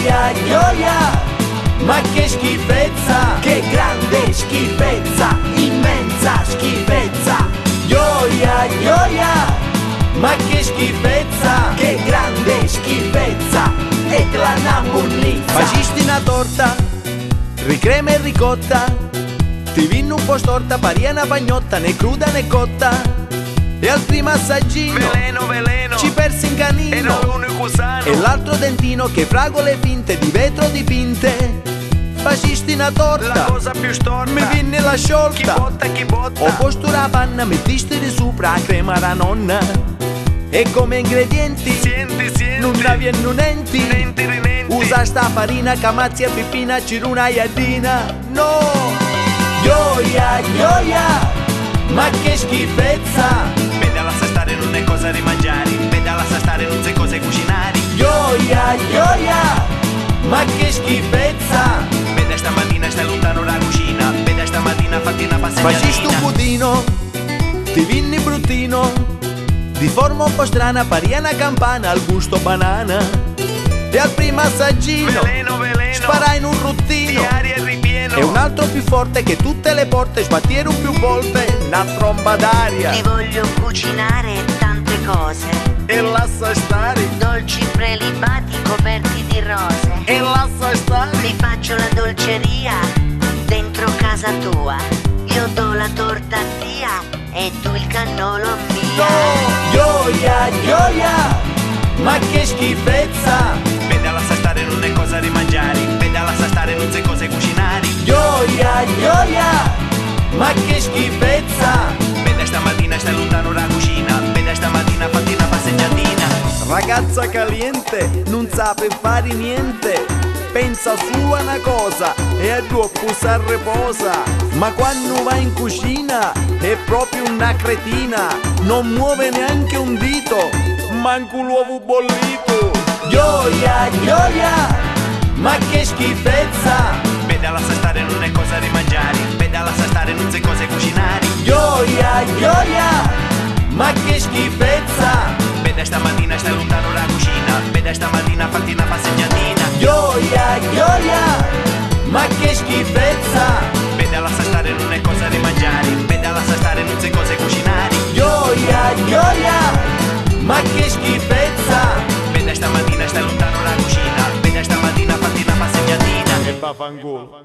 Gioia, ma che schifezza, che grande schifezza, immensa schifezza. Gioia, ma che schifezza, che grande schifezza, e la namunnizza. Facisti una torta, ricrema e ricotta, ti vinno un po' storta, paria una pagnotta, né cruda né cotta. E al primo assaggino, veleno, ci persi in canino, e non l'unico sano. e l'altro dentino che fragole finte di vetro dipinte. Facisti una torta, La cosa più storta, mi vinne la sciolta. chi botta. Ho posto la panna, mettiste di sopra la crema da nonna. E come ingredienti, Sienti, non navi e non enti. rinenti. Usa sta farina, camazia, pipina, ciruna, iadina. No! Gioia, ma che schifezza. Vedala sa stare non è cosa di mangiare, vedala sa stare non sai cosa cucinare. Gioia, ma che schifezza. Vede stamattina stai lontano dalla cucina, vede stamattina fatti una Facisti un passeggiatina. budino, ti vinni bruttino, di forma un po' strana, paria una campana al gusto banana. E al primo assaggino, Veleno, sparai in un di ruttino. aria il ripieno. E un altro più forte che tutte le porte sbattiero più volte, una tromba d'aria. Ti voglio cucinare tante cose, E lascia stare, dolci prelibati coperti di rose. e lascia stare. Mi faccio la dolceria dentro casa tua. Io do la torta a tia e tu il cannolo mia. Gioia, ma che schifezza. Vedala sa stare non è cosa di mangiare, vedala sa stare non sai cosa cucinare. Gioia, ma che schifezza. Vede stamattina stai lontano dalla cucina, vede stamattina fatti una passeggiatina. Ragazza caliente, non sape fare niente, pensa solo a una cosa e a due pusa riposa. Ma quando va in cucina è proprio una cretina, non muove neanche un dito, manco l'uovo bollito. Gioia, ma che schifezza. Vedala sa stare non è cosa di mangiare, vedala sa stare non sai cosa cucinare. Gioia, ma che schifezza. Vede stamattina stai lontano dalla cucina, vede stamattina fatti una passeggiatina. Gioia, ma che schifezza. Vedala sa stare non è cosa di mangiare, vedala sa stare non sai cosa cucinare. Gioia, ma che schifezza. Vede stamattina stai lontano dalla cucina, vede stamattina fatti una passeggiatina. E vaffanculo.